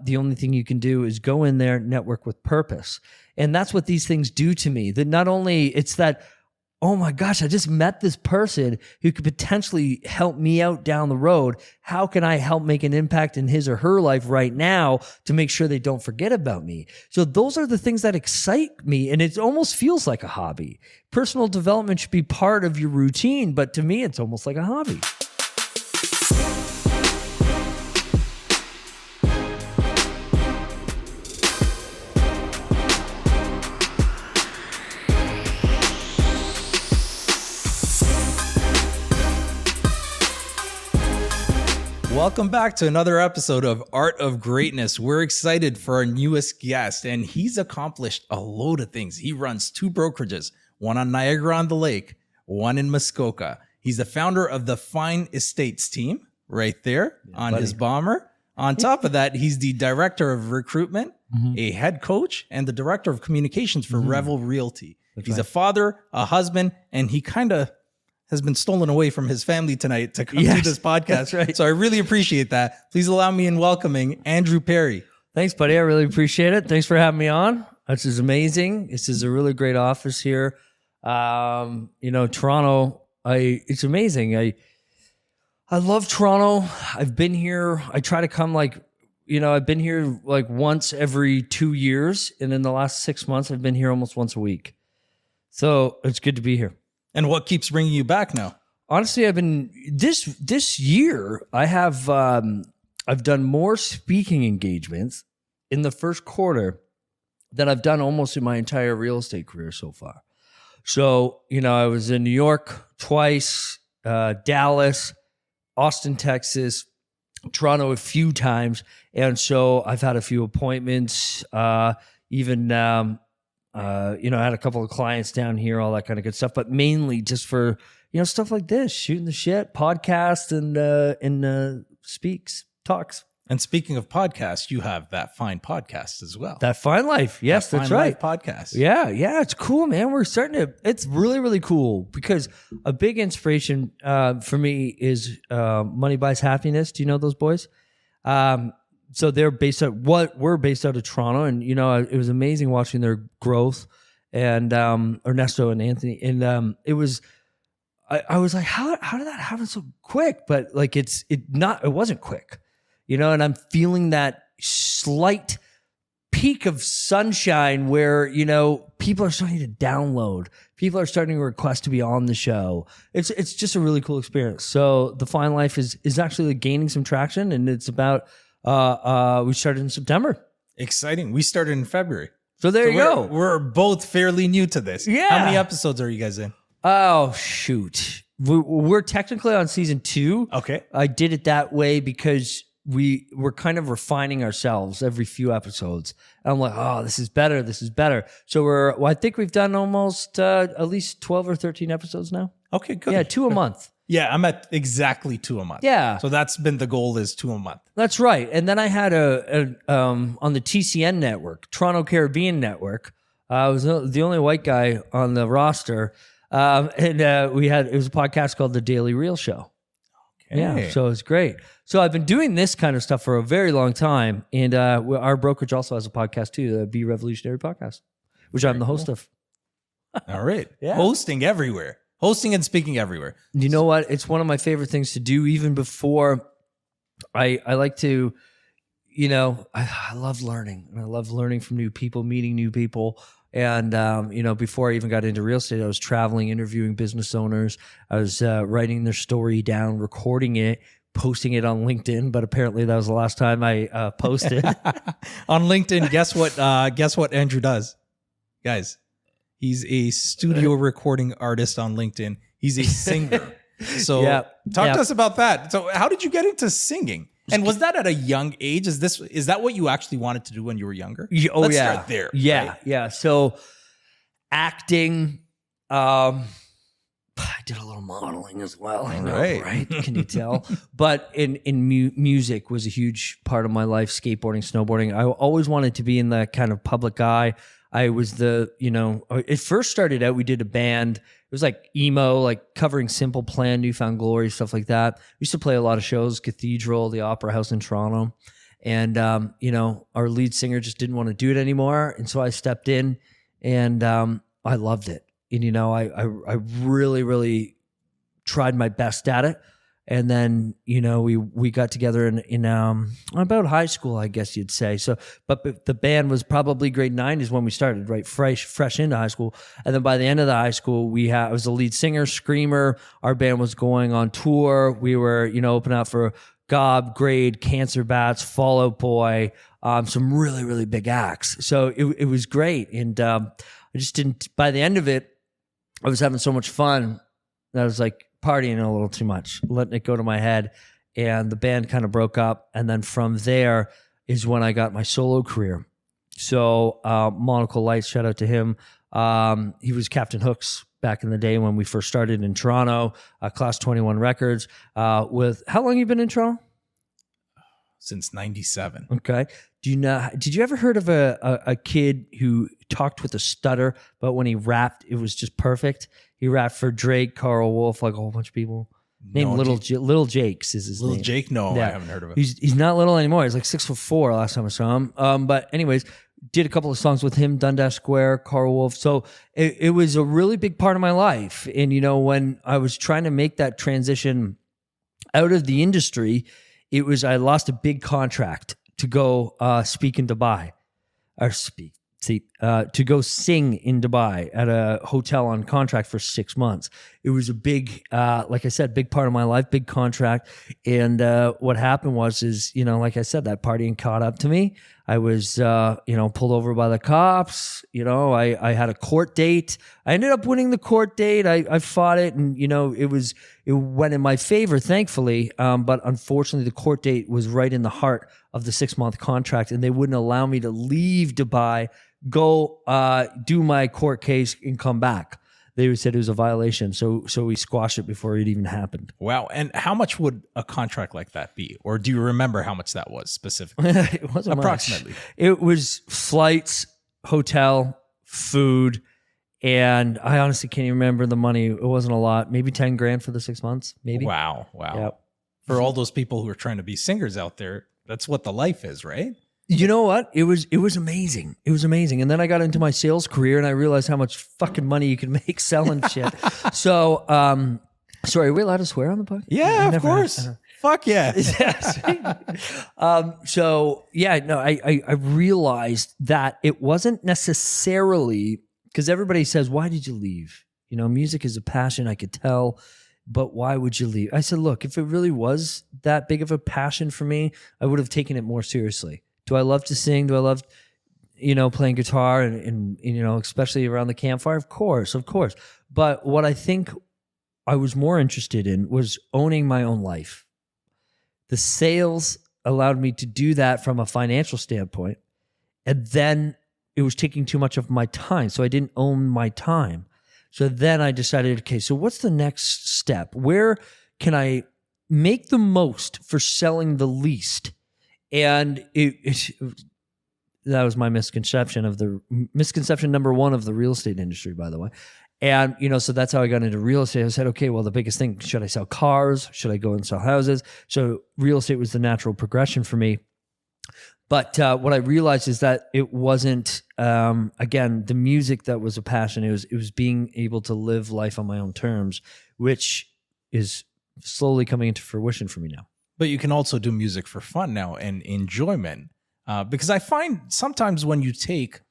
the only thing you can do is go in there, network with purpose. And that's what these things do to me. That not only it's that, oh my gosh, I just met this person who could potentially help me out down the road. How can I help make an impact in his or her life right now to make sure they don't forget about me? So those are the things that excite me, and it almost feels like a hobby. Personal development should be part of your routine, but to me, it's almost like a hobby. Welcome back to another episode of Art of Greatness. We're excited for our newest guest, and he's accomplished a load of things. He runs 2 brokerages, one on Niagara-on-the-Lake, one in Muskoka. He's the founder of the Fine Estates team right there on his bomber. On top of that, he's the director of recruitment, a head coach, and the director of communications for Revel Realty. He's a father, a husband, and he kind of has been stolen away from his family tonight to come do this podcast. That's right. So I really appreciate that. Please allow me in welcoming Andrew Perrie. Thanks, buddy. I really appreciate it. Thanks for having me on. This is amazing. This is a really great office here. Toronto, it's amazing. I love Toronto. I've been here. I try to come I've been here like once every 2 years. And in the last 6 months, I've been here almost once a week. So it's good to be here. And what keeps bringing you back now? Honestly, I've been this year. I've done more speaking engagements in the first quarter than I've done almost in my entire real estate career so far. So I was in New York twice, Dallas, Austin, Texas, Toronto a few times, and so I've had a few appointments. I had a couple of clients down here, all that kind of good stuff, but mainly just for, stuff like this, shooting the shit, podcast and talks. And speaking of podcasts, you have That Fine podcast as well. That Fine Life. Yes, that's right. Podcast. Yeah. It's cool, man. It's really, really cool because a big inspiration for me is Money Buys Happiness. Do you know those boys? So we're based out of Toronto, and it was amazing watching their growth, and Ernesto and Anthony, and it was like, how did that happen so quick? But like it wasn't quick, and I'm feeling that slight peak of sunshine where people are starting to download, people are starting to request to be on the show. It's just a really cool experience. So the Fine Life is actually gaining some traction, and it's about. We started in September. Exciting. We started in February. So there you go. We're both fairly new to this. Yeah. How many episodes are you guys in? Oh, shoot. We're technically on season 2. Okay. I did it that way because we're kind of refining ourselves every few episodes. And I'm like, oh, this is better. This is better. So I think we've done almost at least 12 or 13 episodes now. Okay, good. Yeah, 2 a month. Yeah, I'm at exactly 2 a month. Yeah. So that's been the goal, is 2 a month. That's right. And then I had on the TCN network, Toronto Caribbean Network. I was the only white guy on the roster. And it was a podcast called The Daily Real Show. Okay. Yeah, so it's great. So I've been doing this kind of stuff for a very long time. And our brokerage also has a podcast too, the Be Revolutionary podcast, which I'm the host of. All right. Yeah. Hosting everywhere. Hosting and speaking everywhere. You know what? It's one of my favorite things to do, even before I like to, I love learning. I love learning from new people, meeting new people. And, before I even got into real estate, I was traveling, interviewing business owners. I was writing their story down, recording it, posting it on LinkedIn. But apparently that was the last time I posted. On LinkedIn, guess what Andrew does? Guys. He's a studio recording artist on LinkedIn. He's a singer. So talk to us about that. So how did you get into singing? And was that at a young age? Is that what you actually wanted to do when you were younger? Let's start there. Yeah. Right? Yeah. So acting, I did a little modeling as well. I know, right? Can you tell? But in music was a huge part of my life. Skateboarding, snowboarding. I always wanted to be in that kind of public eye. I was it first started out, we did a band. It was like emo, like covering Simple Plan, Newfound Glory, stuff like that. We used to play a lot of shows, Cathedral, the Opera House in Toronto. And, our lead singer just didn't want to do it anymore. And so I stepped in and I loved it. And, I really, really tried my best at it. And then, we got together in about high school, I guess you'd say. So, but the band was probably grade 9 is when we started, right? Fresh into high school. And then by the end of the high school, I was the lead singer, screamer. Our band was going on tour. We were, opening up for Gob, Grade, Cancer Bats, Fall Out Boy, some really, really big acts. So it was great. And I just didn't, by the end of it, I was having so much fun that I was like, partying a little too much, letting it go to my head, and the band kind of broke up. And then from there is when I got my solo career. So Monocle Lights, shout out to him. He was Captain Hooks back in the day when we first started in Toronto, Class 21 Records. With how long you been in Toronto? Since 97. Okay. Did you ever heard of a kid who talked with a stutter, but when he rapped, it was just perfect? He rapped for Drake, Carl Wolf, like a whole bunch of people. Named Little Jakes is his name. Little Jake? No, yeah. I haven't heard of him. He's not little anymore. He's like 6'4" last time I saw him. But anyways, did a couple of songs with him, Dundas Square, Carl Wolf. So it was a really big part of my life. And, when I was trying to make that transition out of the industry, I lost a big contract to go speak in Dubai. To go sing in Dubai at a hotel on contract for 6 months. It was a big, like I said, big part of my life, big contract. And what happened is, like I said, that partying caught up to me. I was, pulled over by the cops. I had a court date. I ended up winning the court date. I fought it, and it went in my favor, thankfully. But unfortunately, the court date was right in the heart of the 6-month contract, and they wouldn't allow me to leave Dubai, go do my court case, and come back. They said it was a violation, so we squashed it before it even happened. Wow. And how much would a contract like that be? Or do you remember how much that was specifically? It wasn't approximately much. It was flights, hotel, food, and I honestly can't even remember the money. It wasn't a lot. Maybe 10 grand for the 6 months, maybe. Wow. Yep. For all those people who are trying to be singers out there, that's what the life is, right? You know what? It was amazing. It was amazing. And then I got into my sales career and I realized how much fucking money you can make selling shit. So, sorry, are we allowed to swear on the podcast? Yeah, of course. Fuck yeah. I realized that it wasn't necessarily, because everybody says, why did you leave? Music is a passion, I could tell. But why would you leave? I said, look, if it really was that big of a passion for me, I would have taken it more seriously. Do I love to sing? Do I love, playing guitar and especially around the campfire? Of course. But what I think I was more interested in was owning my own life. The sales allowed me to do that from a financial standpoint. And then it was taking too much of my time. So I didn't own my time. So then I decided, okay, so what's the next step? Where can I make the most for selling the least? And that was my misconception number one of the real estate industry, by the way. And, so that's how I got into real estate. I said, okay, well, the biggest thing, should I sell cars? Should I go and sell houses? So real estate was the natural progression for me. But what I realized is that it wasn't, again, the music that was a passion. It was being able to live life on my own terms, which is slowly coming into fruition for me now. But you can also do music for fun now and enjoyment. Because I find sometimes when you take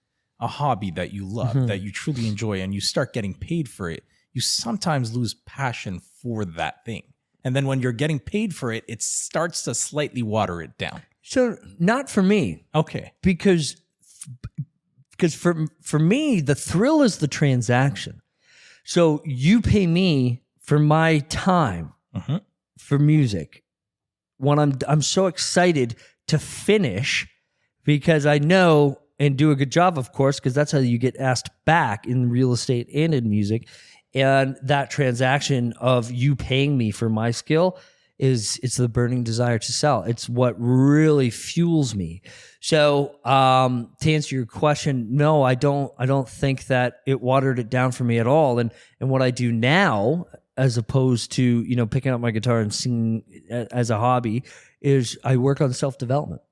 a hobby that you love, that you truly enjoy, and you start getting paid for it, you sometimes lose passion for that thing. And then when you're getting paid for it, it starts to slightly water it down. So not for me. Okay. Because for me, the thrill is the transaction. So you pay me for my time for music. When I'm so excited to finish because I know and do a good job, of course, because that's how you get asked back in real estate and in music. And that transaction of you paying me for my skill it's the burning desire to sell. It's what really fuels me. So to answer your question, no, I don't think that it watered it down for me at all. And what I do now, as opposed to picking up my guitar and singing as a hobby, is I work on self-development.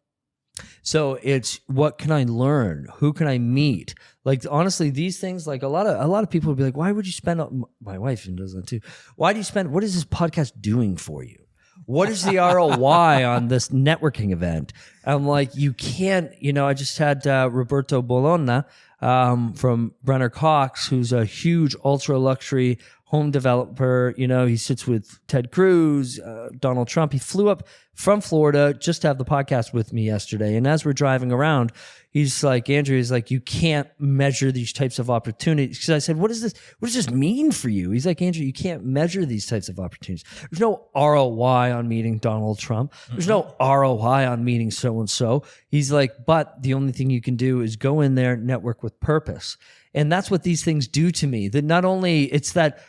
So it's what can I learn? Who can I meet? Like honestly, these things, like a lot of people would be like, why would you spend? My wife even does that too. Why do you spend? What is this podcast doing for you? What is the ROI on this networking event? I'm like, you can't. I just had Roberto Bologna from Brenner Cox, who's a huge ultra luxury home developer. He sits with Ted Cruz, Donald Trump. He flew up from Florida just to have the podcast with me yesterday. And as we're driving around, he's like, Andrew, he's like, you can't measure these types of opportunities. Because I said, what does this mean for you? He's like, Andrew, you can't measure these types of opportunities. There's no ROI on meeting Donald Trump. There's no ROI on meeting so-and-so. He's like, but the only thing you can do is go in there, network with purpose. And that's what these things do to me. That not only it's that,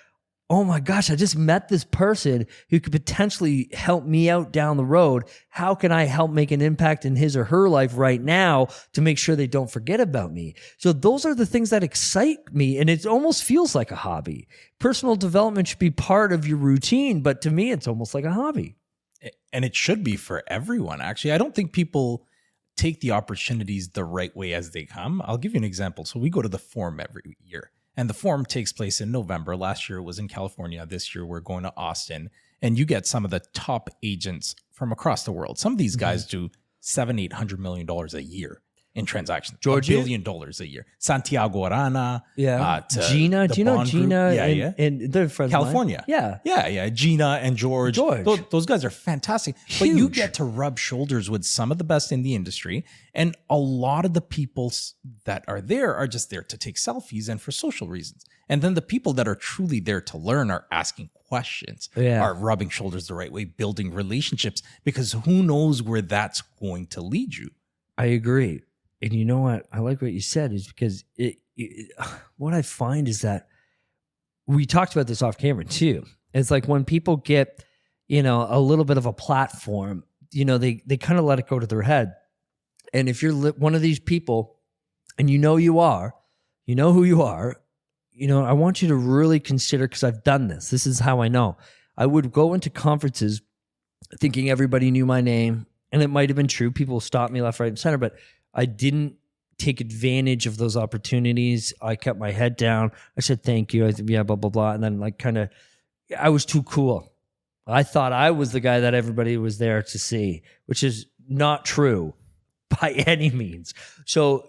oh my gosh, I just met this person who could potentially help me out down the road. How can I help make an impact in his or her life right now to make sure they don't forget about me? So those are the things that excite me. And it almost feels like a hobby. Personal development should be part of your routine, but to me, it's almost like a hobby. And it should be for everyone, actually. I don't think people take the opportunities the right way as they come. I'll give you an example. So we go to the Forum every year. And the Forum takes place in November. Last year it was in California. This year we're going to Austin. And you get some of the top agents from across the world. Some of these guys do $700-800 million a year in transactions. Georgia? $1 billion a year. Santiago Arana. Gina. Do you know Gina? Yeah. And they're friends of mine. California. Yeah. Gina and George. Those guys are fantastic. Huge. But you get to rub shoulders with some of the best in the industry. And a lot of the people that are there are just there to take selfies and for social reasons. And then the people that are truly there to learn are asking questions, are rubbing shoulders the right way, building relationships, because who knows where that's going to lead you. I agree. And you know what? I like what you said is because what I find is that we talked about this off camera too. It's like when people get, a little bit of a platform, they kind of let it go to their head. And if you're one of these people and you know who you are, I want you to really consider, because I've done this. This is how I know. I would go into conferences thinking everybody knew my name, and it might have been true. People stopped me left, right, and center, but I didn't take advantage of those opportunities. I kept my head down. I said, thank you. I said, yeah, blah, blah, blah. And then I was too cool. I thought I was the guy that everybody was there to see, which is not true by any means. So,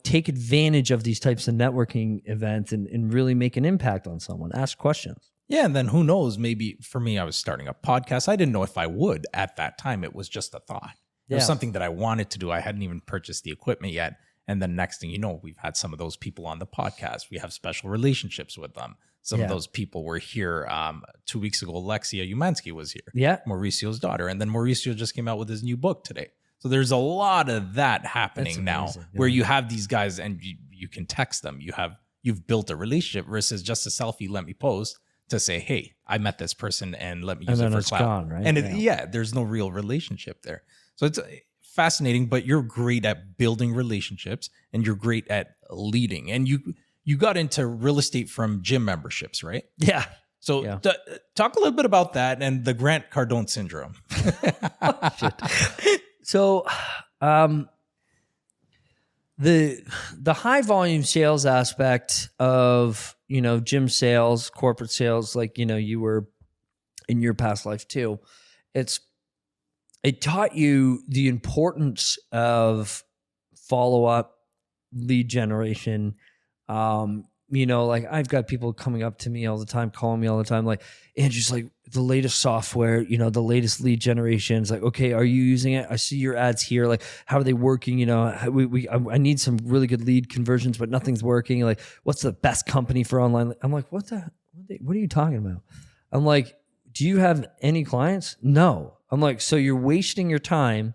take advantage of these types of networking events and really make an impact on someone. Ask questions. Yeah, and then who knows, maybe for me, I was starting a podcast. I didn't know if I would at that time. It was just a thought. It was something that I wanted to do. I hadn't even purchased the equipment yet. And then next thing you know, we've had some of those people on the podcast. We have special relationships with them. Some of those people were here 2 weeks ago. Alexia Umansky was here. Yeah. Mauricio's daughter. And then Mauricio just came out with his new book today. So there's a lot of that happening now where you have these guys and you can text them. You've built a relationship versus just a selfie, let me post to say, hey, I met this person and let me use it for clout. Gone, right? And there's no real relationship there. So it's fascinating, but you're great at building relationships and you're great at leading. And you got into real estate from gym memberships, right? Yeah. So talk a little bit about that and the Grant Cardone syndrome. So the high volume sales aspect of, gym sales, corporate sales, like, you were in your past life too, it taught you the importance of follow-up, lead generation. Like I've got people coming up to me all the time, calling me all the time, like, Andrew's like the latest software, the latest lead generation. It's like, okay, are you using it? I see your ads here. Like, how are they working? I need some really good lead conversions, but nothing's working. Like, what's the best company for online? I'm like, what are you talking about? I'm like, do you have any clients? No. I'm like, so you're wasting your time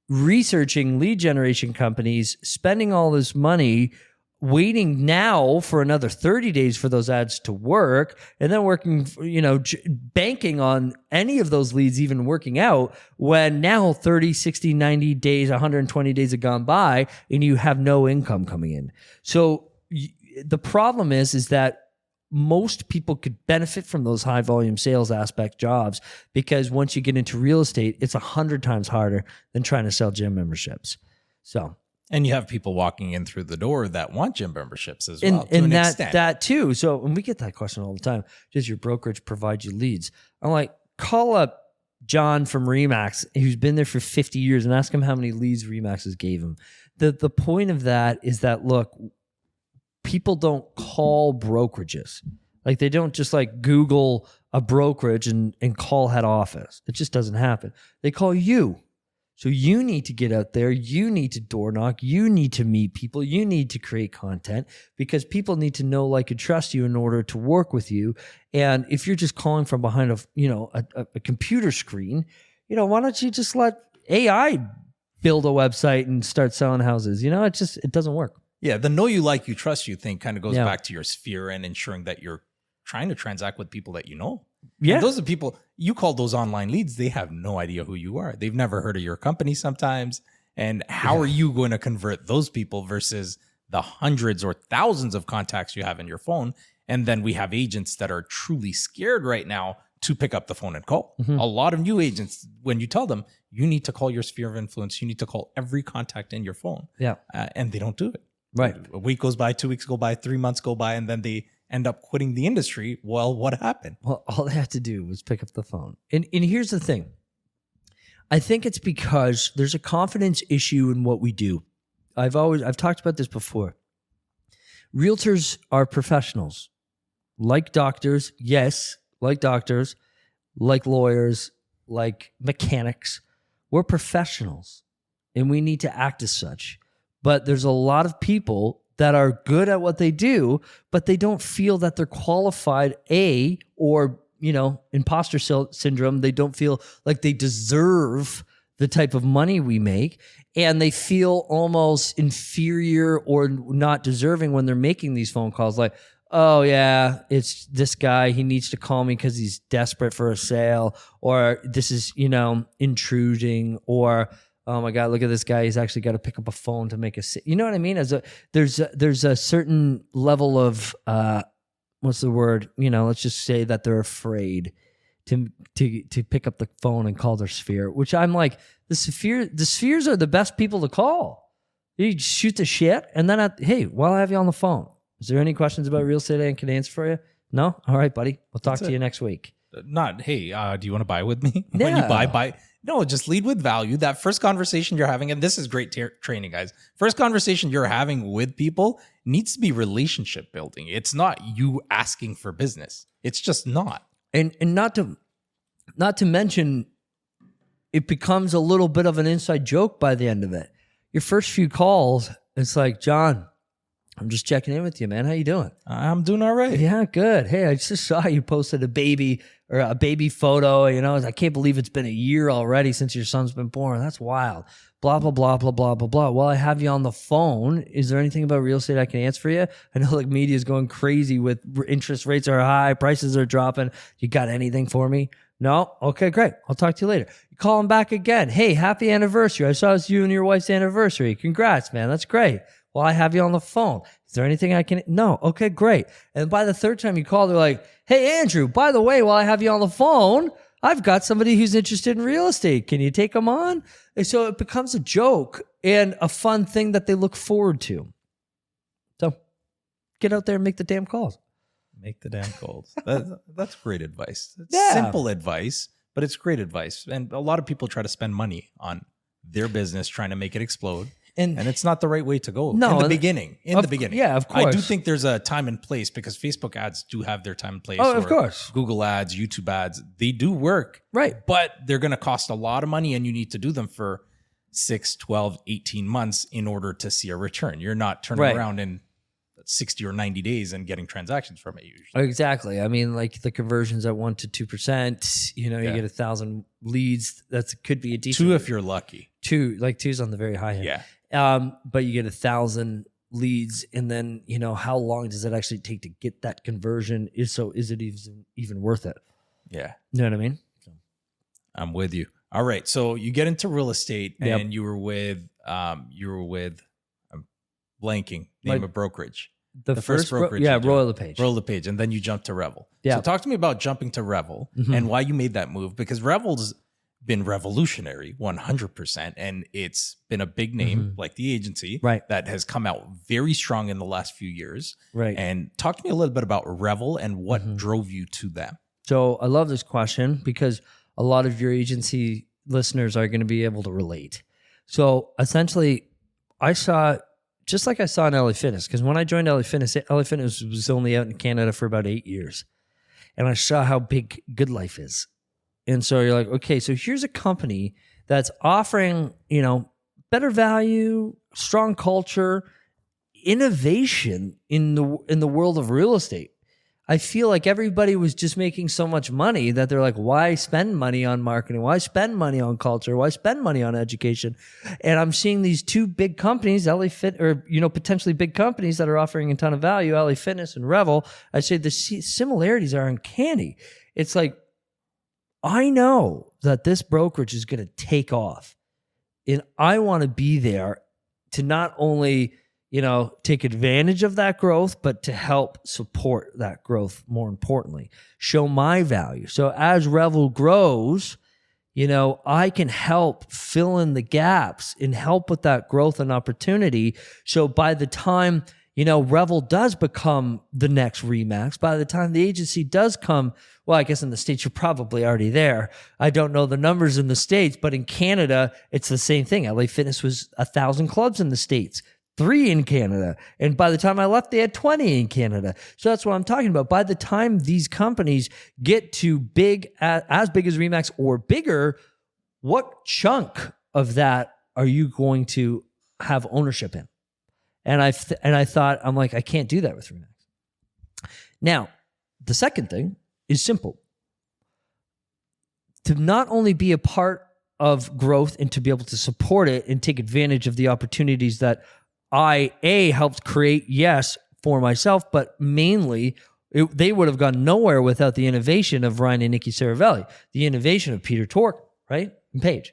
researching lead generation companies, spending all this money, waiting now for another 30 days for those ads to work, and then working, banking on any of those leads even working out when now 30, 60, 90 days, 120 days have gone by and you have no income coming in. So the problem is that most people could benefit from those high volume sales aspect jobs, because once you get into real estate, it's 100 times harder than trying to sell gym memberships. So, and you have people walking in through the door that want gym memberships as well. To an extent. that too. So, and we get that question all the time. Does your brokerage provide you leads? I'm like, call up John from Remax, who's been there for 50 years, and ask him how many leads Remax has gave him. The point of that is that, look, people don't call brokerages. Like, they don't just like Google a brokerage and call head office. It just doesn't happen. They call you. So you need to get out there. You need to door knock. You need to meet people. You need to create content, because people need to know, like, and trust you in order to work with you. And if you're just calling from behind a computer screen, why don't you just let AI build a website and start selling houses? It doesn't work. Yeah, the know you, like you, trust you thing kind of goes back to your sphere and ensuring that you're trying to transact with people that you know. Yeah. And those are people, you call those online leads, they have no idea who you are. They've never heard of your company sometimes. And how are you going to convert those people versus the hundreds or thousands of contacts you have in your phone? And then we have agents that are truly scared right now to pick up the phone and call. Mm-hmm. A lot of new agents, when you tell them, you need to call your sphere of influence, you need to call every contact in your phone. Yeah. And they don't do it. Right. A week goes by, 2 weeks go by, 3 months go by, and then they end up quitting the industry. Well, what happened? Well, all they had to do was pick up the phone. And here's the thing. I think it's because there's a confidence issue in what we do. I've talked about this before. Realtors are professionals. Like doctors, yes, like doctors, like lawyers, like mechanics. We're professionals, and we need to act as such. But there's a lot of people that are good at what they do, but they don't feel that they're qualified, or, imposter syndrome. They don't feel like they deserve the type of money we make, and they feel almost inferior or not deserving when they're making these phone calls. Like, oh yeah, it's this guy, he needs to call me because he's desperate for a sale, or this is, intruding, or oh my God, look at this guy, he's actually got to pick up a phone to make a sale. You know what I mean? There's a certain level of, what's the word? Let's just say that they're afraid to pick up the phone and call their sphere, which I'm like, the spheres are the best people to call. You shoot the shit, and then hey, while I have you on the phone, is there any questions about real estate I can answer for you? No? All right, buddy. We'll talk to you next week. Not, hey, do you want to buy with me? Yeah. When you buy. No, just lead with value. That first conversation you're having, and this is great training, guys. First conversation you're having with people needs to be relationship building. It's not you asking for business. It's just not. And not to mention, it becomes a little bit of an inside joke by the end of it. Your first few calls, it's like, John, I'm just checking in with you, man. How you doing? I'm doing all right. Yeah, good. Hey, I just saw you posted a baby photo. I can't believe it's been a year already since your son's been born. That's wild. Blah, blah, blah, blah, blah, blah, blah. While I have you on the phone, is there anything about real estate I can answer for you? I know media is going crazy with interest rates are high, prices are dropping. You got anything for me? No? Okay, great. I'll talk to you later. You call him back again. Hey, happy anniversary. I saw it was you and your wife's anniversary. Congrats, man. That's great. Well, I have you on the phone. Is there anything I can? No. Okay, great. And by the third time you call, they're like, hey, Andrew, by the way, while I have you on the phone, I've got somebody who's interested in real estate. Can you take them on? And so it becomes a joke and a fun thing that they look forward to. So get out there and make the damn calls. Make the damn calls. That's great advice. It's simple advice, but it's great advice. And a lot of people try to spend money on their business trying to make it explode. And it's not the right way to go in the beginning. Yeah, of course. I do think there's a time and place, because Facebook ads do have their time and place. Oh, of course. Google ads, YouTube ads, they do work. Right. But they're going to cost a lot of money, and you need to do them for 6, 12, 18 months in order to see a return. You're not turning around in 60 or 90 days and getting transactions from it usually. Exactly. I mean, like the conversions at 1 to 2%, you get 1,000 leads. That could be a decent. 2 if you're lucky. 2's on the very high end. Yeah. But you get 1,000 leads, and then how long does it actually take to get that conversion? Is it even worth it? Yeah, you know what I mean. I'm with you. All right, so you get into real estate, and you were with I'm blanking name of brokerage. The first first brokerage. yeah, you joined. Royal LePage. Royal LePage, and then you jumped to Revel. Yeah. So talk to me about jumping to Revel and why you made that move, because Revel's been revolutionary 100%, and it's been a big name like the agency Right. that has come out very strong in the last few years. Right. And talk to me a little bit about Revel and what drove you to them. So I love this question because a lot of your agency listeners are going to be able to relate. So essentially, I saw, just like I saw in LA Fitness, because when I joined LA Fitness was only out in Canada for about 8 years. And I saw how big Good Life is. And so you're like, okay, so here's a company that's offering, better value, strong culture, innovation in the world of real estate. I feel like everybody was just making so much money that they're like, why spend money on marketing? Why spend money on culture? Why spend money on education? And I'm seeing these two big companies, LA Fit, or, potentially big companies that are offering a ton of value, LA Fitness and Revel. I say the similarities are uncanny. It's like, I know that this brokerage is going to take off, and I want to be there to not only take advantage of that growth, but to help support that growth, more importantly, show my value. So as Revel grows, I can help fill in the gaps and help with that growth and opportunity. So by the time, Revel does become the next Remax, by the time the agency does come, well, I guess in the States, you're probably already there. I don't know the numbers in the States, but in Canada, it's the same thing. LA Fitness was 1,000 clubs in the States. 3 in Canada. And by the time I left, they had 20 in Canada. So that's what I'm talking about. By the time these companies get to as big as Remax or bigger, what chunk of that are you going to have ownership in? And I thought, I'm like, I can't do that with Remax. Now, the second thing is simple. To not only be a part of growth and to be able to support it and take advantage of the opportunities that I helped create, yes, for myself, but mainly they would have gone nowhere without the innovation of Ryan and Nikki Saravelli, the innovation of Peter Tork, right, and Paige.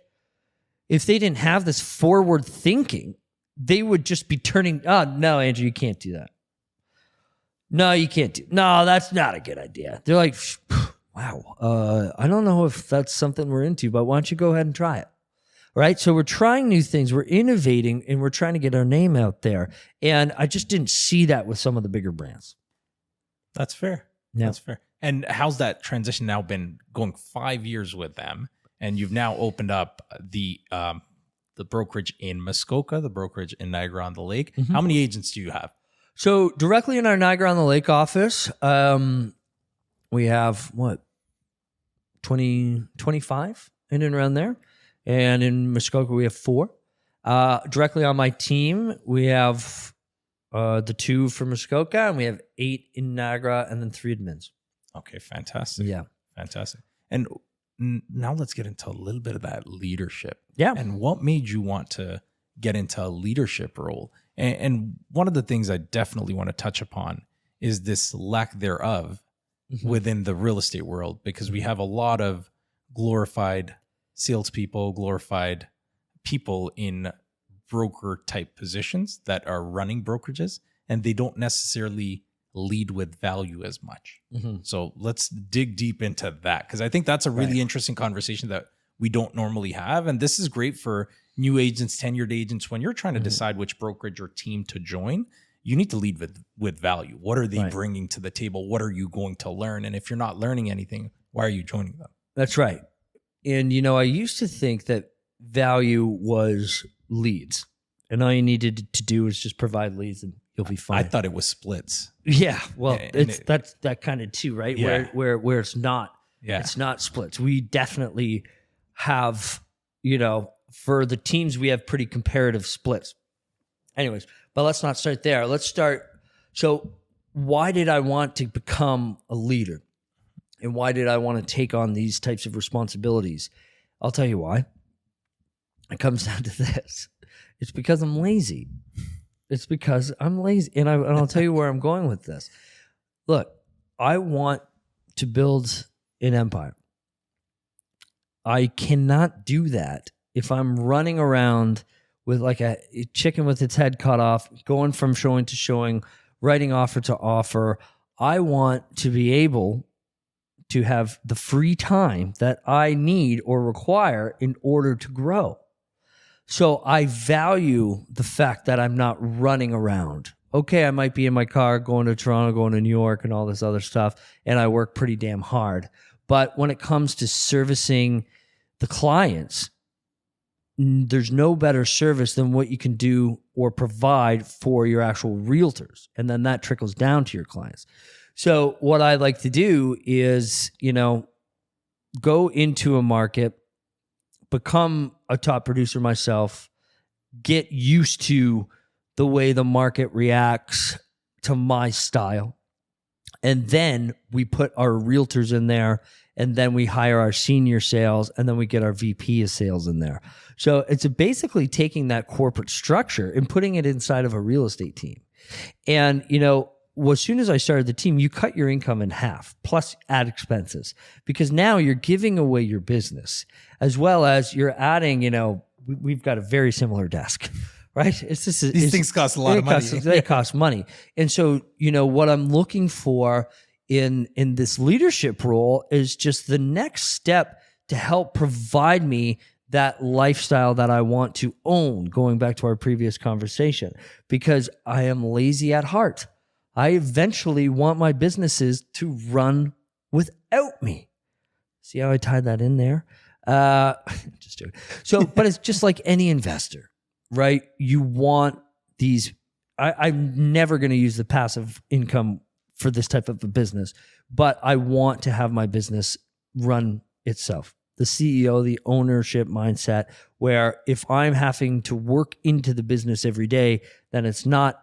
If they didn't have this forward thinking, they would just be turning, no, Andrew, you can't do that. No, you can't do, no, that's not a good idea. They're like, wow, I don't know if that's something we're into, but why don't you go ahead and try it? Right? So we're trying new things, we're innovating, and we're trying to get our name out there. And I just didn't see that with some of the bigger brands. That's fair. Yeah. That's fair. And how's that transition now been going 5 years with them? And you've now opened up the brokerage in Muskoka, the brokerage in Niagara-on-the-Lake. Mm-hmm. How many agents do you have? So directly in our Niagara-on-the-Lake office, we have 25 in and around there. And in Muskoka, we have 4. Directly on my team, we have the 2 from Muskoka, and we have 8 in Niagara, and then 3 admins. Okay, fantastic. Yeah. Fantastic. And now let's get into a little bit of that leadership. Yeah. And what made you want to get into a leadership role? And one of the things I definitely want to touch upon is this lack thereof within the real estate world, because we have a lot of glorified salespeople, glorified people in broker type positions that are running brokerages, and they don't necessarily lead with value as much. So let's dig deep into that, because I think that's a really interesting conversation that we don't normally have. And this is great for new agents, tenured agents. When you're trying to decide which brokerage or team to join, you need to lead with value. What are they bringing to the table? What are you going to learn? And if you're not learning anything, why are you joining them? That's right. And, I used to think that value was leads, and all you needed to do is just provide leads and you'll be fine. I thought it was splits. Yeah. Well, that's that kind of too, right? Yeah. Where it's not, Yeah. it's not splits. We definitely have, for the teams, we have pretty comparative splits. Anyways, but let's not start there. Let's start. So why did I want to become a leader? And why did I want to take on these types of responsibilities? I'll tell you why. It comes down to this. It's because I'm lazy. It's because I'm lazy. And I'll tell you where I'm going with this. Look, I want to build an empire. I cannot do that if I'm running around with like a chicken with its head cut off, going from showing to showing, writing offer to offer. I want to be able to have the free time that I need or require in order to grow. So I value the fact that I'm not running around. Okay, I might be in my car going to Toronto, going to New York and all this other stuff, and I work pretty damn hard. But when it comes to servicing the clients, there's no better service than what you can do or provide for your actual realtors. And then that trickles down to your clients. So what I like to do is, go into a market, become a top producer myself, get used to the way the market reacts to my style. And then we put our realtors in there, and then we hire our senior sales, and then we get our VP of sales in there. So it's basically taking that corporate structure and putting it inside of a real estate team. And, as soon as I started the team, you cut your income in half, plus add expenses, because now you're giving away your business, as well as you're adding, we've got a very similar desk, right? These things cost a lot of money. They cost money. And so, what I'm looking for in this leadership role is just the next step to help provide me that lifestyle that I want to own, going back to our previous conversation, because I am lazy at heart. I eventually want my businesses to run without me. See how I tied that in there? Just joking. So, but it's just like any investor, right? You want these. I'm never going to use the passive income for this type of a business, but I want to have my business run itself. The CEO, the ownership mindset, where if I'm having to work into the business every day, then it's not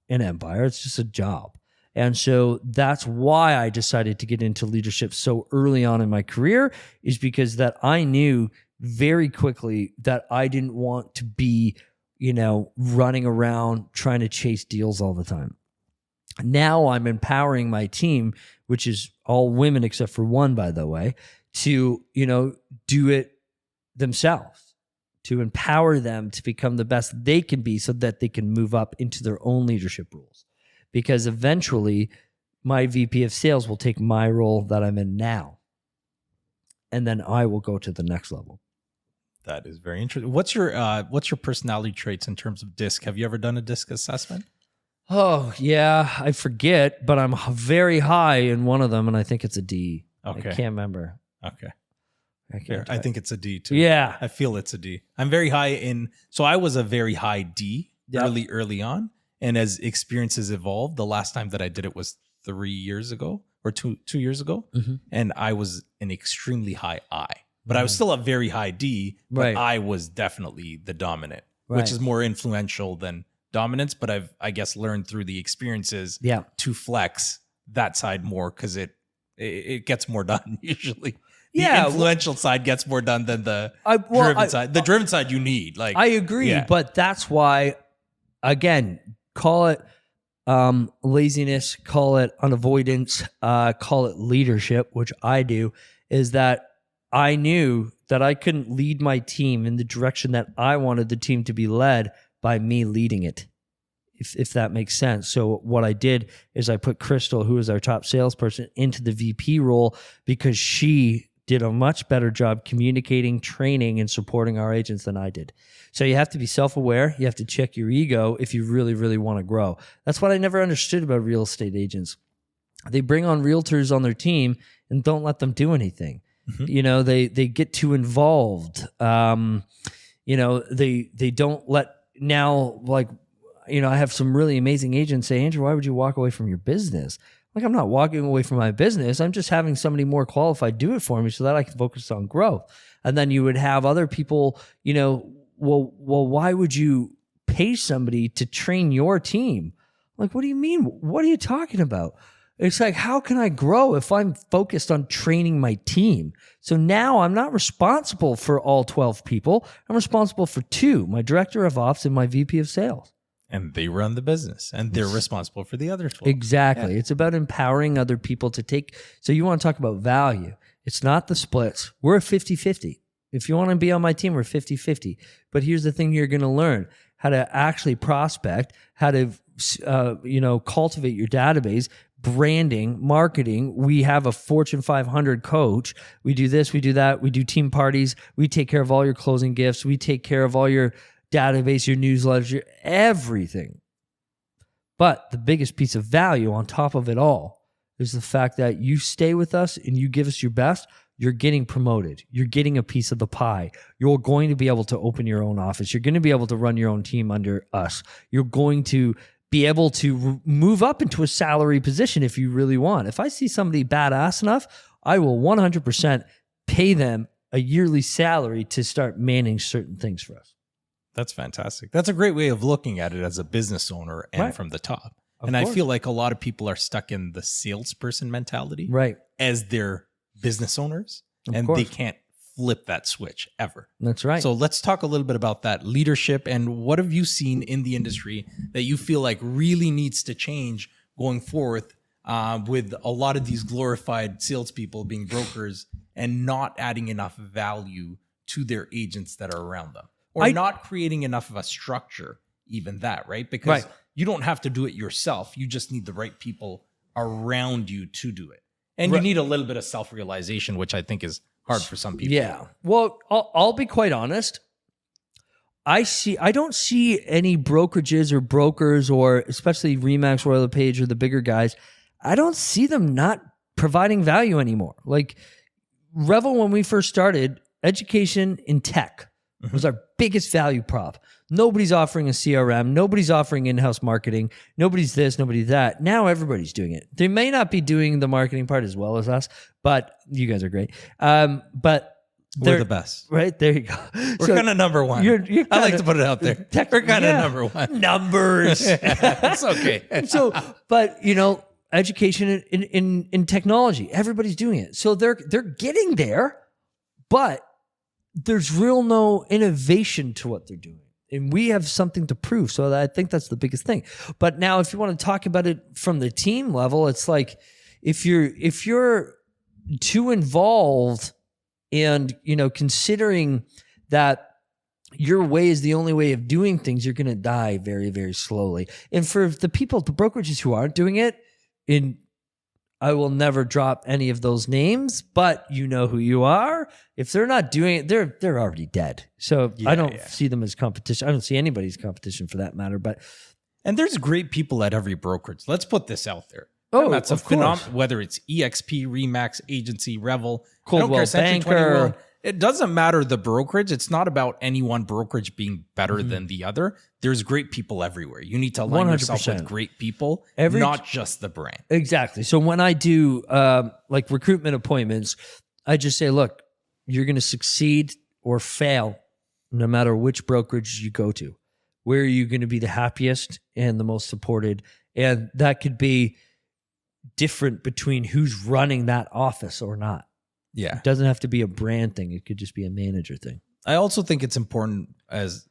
an empire, it's just a job. And so that's why I decided to get into leadership so early on in my career, is because that I knew very quickly that I didn't want to be, running around trying to chase deals all the time. Now I'm empowering my team, which is all women except for one, by the way, to, do it themselves, to empower them to become the best they can be so that they can move up into their own leadership roles. Because eventually my VP of sales will take my role that I'm in now, and then I will go to the next level. That is very interesting. What's your personality traits in terms of DISC? Have you ever done a DISC assessment? Oh, yeah, I forget, but I'm very high in one of them, and I think it's a D. Okay. I can't remember. Okay. I think it's a D too. Yeah. I feel it's a D. I'm very high so I was a very high D early on. And as experiences evolved, the last time that I did it was 3 years ago or two years ago. Mm-hmm. And I was an extremely high I, but I was still a very high D, but right. I was definitely the dominant, which is more influential than dominance. But I've, I guess, learned through the experiences to flex that side more, because it gets more done usually. The influential side gets more done than the driven side. The driven side you need. Like, I agree, but that's why, again, call it laziness, call it unavoidance, call it leadership, which I do, is that I knew that I couldn't lead my team in the direction that I wanted the team to be led by me leading it, if that makes sense. So what I did is I put Crystal, who is our top salesperson, into the VP role, because she did a much better job communicating, training, and supporting our agents than I did. So you have to be self-aware. You have to check your ego if you really, really want to grow. That's what I never understood about real estate agents. They bring on realtors on their team and don't let them do anything. Mm-hmm. They get too involved. They don't let, now, like, I have some really amazing agents say, Andrew, why would you walk away from your business? Like, I'm not walking away from my business. I'm just having somebody more qualified do it for me so that I can focus on growth. And then you would have other people, well, why would you pay somebody to train your team? Like, what do you mean? What are you talking about? It's like, how can I grow if I'm focused on training my team? So now I'm not responsible for all 12 people. I'm responsible for 2, my director of ops and my VP of sales. And they run the business, and they're responsible for the other 12. Exactly. Yeah. It's about empowering other people to take. So you want to talk about value. It's not the splits. We're a 50-50. If you want to be on my team, we're 50-50. But here's the thing you're going to learn: how to actually prospect, how to cultivate your database, branding, marketing. We have a Fortune 500 coach. We do this, we do that. We do team parties. We take care of all your closing gifts. We take care of all your database, your newsletters, everything. But the biggest piece of value on top of it all is the fact that you stay with us and you give us your best. You're getting promoted. You're getting a piece of the pie. You're going to be able to open your own office. You're going to be able to run your own team under us. You're going to be able to move up into a salary position if you really want. If I see somebody badass enough, I will 100% pay them a yearly salary to start managing certain things for us. That's fantastic. That's a great way of looking at it as a business owner and from the top. And I feel like a lot of people are stuck in the salesperson mentality as their business owners, and they can't flip that switch ever. That's right. So let's talk a little bit about that leadership, and what have you seen in the industry that you feel like really needs to change going forward with a lot of these glorified salespeople being brokers and not adding enough value to their agents that are around them, or not creating enough of a structure, even that, right? Because you don't have to do it yourself. You just need the right people around you to do it. And you need a little bit of self-realization, which I think is hard for some people. Yeah. Well, I'll be quite honest. I don't see any brokerages or brokers, or especially Remax, Royal LePage, or the bigger guys. I don't see them not providing value anymore. Like Revel, when we first started, education in tech was our biggest value prop. Nobody's offering a CRM. Nobody's offering in-house marketing. Nobody's this, nobody that. Now everybody's doing it. They may not be doing the marketing part as well as us, but you guys are great. But we're the best. Right? There you go. We're kind of number one. I like to put it out there. We're kind of number one. Numbers. It's okay. But education in technology, everybody's doing it. So they're getting there, but there's no innovation to what they're doing. And we have something to prove. So I think that's the biggest thing. But now if you want to talk about it from the team level, it's like if you're too involved and, considering that your way is the only way of doing things, you're going to die very, very slowly. And for the brokerages who aren't doing it, I will never drop any of those names, but you know who you are. If they're not doing it, they're already dead. So I don't see them as competition. I don't see anybody's competition for that matter. And there's great people at every brokerage. Let's put this out there. Oh, that's of course. Whether it's EXP, Remax, Agency, Revel, Coldwell Banker. It doesn't matter the brokerage. It's not about any one brokerage being better than the other. There's great people everywhere. You need to align 100%. Yourself with great people, not just the brand. Exactly. So when I do like recruitment appointments, I just say, look, you're going to succeed or fail no matter which brokerage you go to. Where are you going to be the happiest and the most supported? And that could be different between who's running that office or not. Yeah. It doesn't have to be a brand thing. It could just be a manager thing. I also think it's important as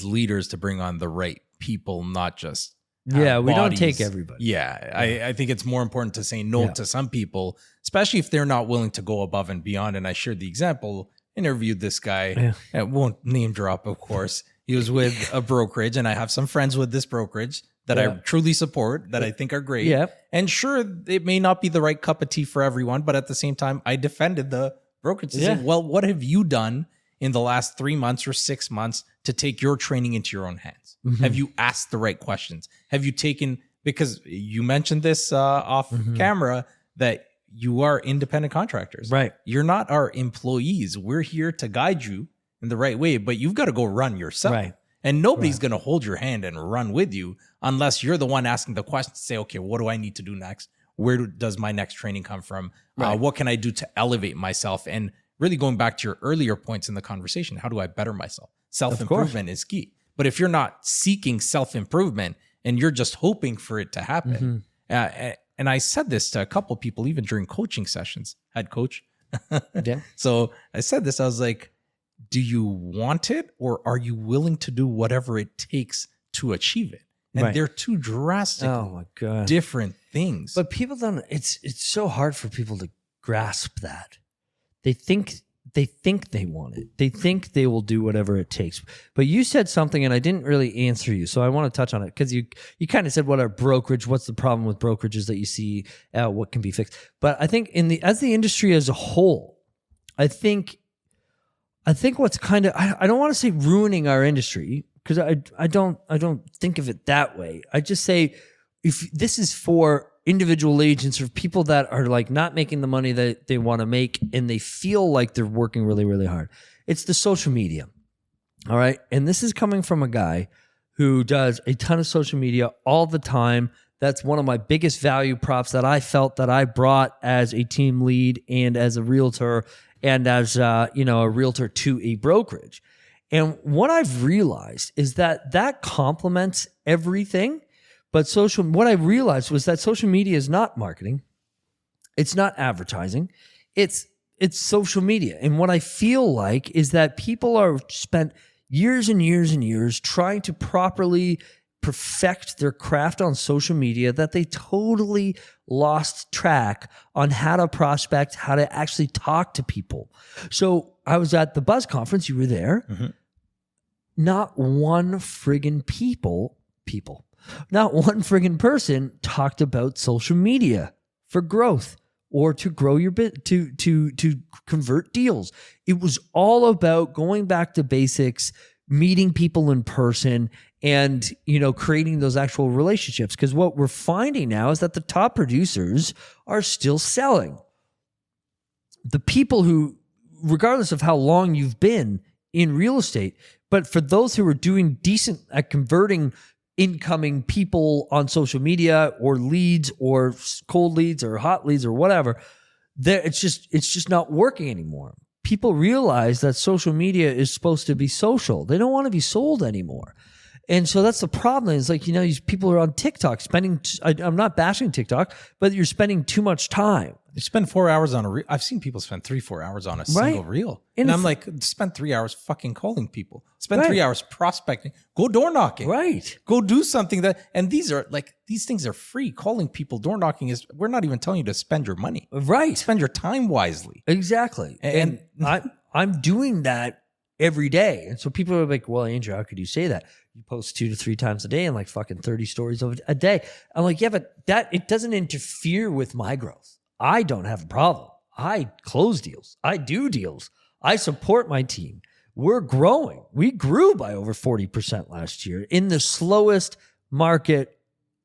leaders to bring on the right people, not just we bodies. don't take everybody. Yeah. I think it's more important to say no to some people, especially if they're not willing to go above and beyond. And I shared the example, interviewed this guy. I won't name drop, of course. He was with a brokerage, and I have some friends with this brokerage that I truly support, that I think are great. Yeah. And sure, it may not be the right cup of tea for everyone, but at the same time, I defended the brokerage. I said, well, what have you done in the last 3 months or 6 months to take your training into your own hands? Mm-hmm. Have you asked the right questions? Have you taken, because you mentioned this off camera, that you are independent contractors. Right. You're not our employees. We're here to guide you in the right way, but you've got to go run yourself. Right. And nobody's going to hold your hand and run with you unless you're the one asking the questions. Say, okay, what do I need to do next? Where does my next training come from? Right. What can I do to elevate myself? And really going back to your earlier points in the conversation, how do I better myself? Self-improvement is key. But if you're not seeking self-improvement and you're just hoping for it to happen, and I said this to a couple of people, even during coaching sessions, head coach. So I said this, I was like, do you want it, or are you willing to do whatever it takes to achieve it? And they're two drastic, different things. But people don't, it's so hard for people to grasp that. They think they think they want it. They think they will do whatever it takes. But you said something and I didn't really answer you. So I want to touch on it because you kind of said, what are brokerage? What's the problem with brokerages that you see? What can be fixed? But I think as the industry as a whole, I think what's kind of, I don't want to say ruining our industry because I don't think of it that way. I just say, if this is for individual agents or people that are like not making the money that they want to make and they feel like they're working really, really hard. It's the social media. All right. And this is coming from a guy who does a ton of social media all the time. That's one of my biggest value props that I felt that I brought as a team lead and as a realtor and as a realtor to a brokerage. And what I've realized is that complements everything. But what I realized was that social media is not marketing. It's not advertising. It's social media. And what I feel like is that people are spent years and years and years trying to properly perfect their craft on social media that they totally lost track on how to prospect, how to actually talk to people. So I was at the Buzz conference. You were there. Mm-hmm. Not one friggin' not one friggin' person talked about social media for growth or to grow your bit, to convert deals. It was all about going back to basics, meeting people in person, and creating those actual relationships. Because what we're finding now is that the top producers are still selling. The people who, regardless of how long you've been in real estate, but for those who are doing decent at converting incoming people on social media or leads or cold leads or hot leads or whatever, it's just not working anymore. People realize that social media is supposed to be social. They don't want to be sold anymore. And so that's the problem. It's like, these people are on TikTok I'm not bashing TikTok, but you're spending too much time. You spend 4 hours on a reel. I've seen people spend 3-4 hours on a single reel. And I'm like, spend 3 hours fucking calling people. Spend 3 hours prospecting. Go door knocking. Right. Go do something and these things are free. Calling people, door knocking we're not even telling you to spend your money. Right. Spend your time wisely. Exactly. And I'm doing that every day. And so people are like, well, Andrew, how could you say that? You post 2 to 3 times a day and like fucking 30 stories a day. I'm like, yeah, but it doesn't interfere with my growth. I don't have a problem. I close deals. I do deals. I support my team. We're growing. We grew by over 40% last year in the slowest market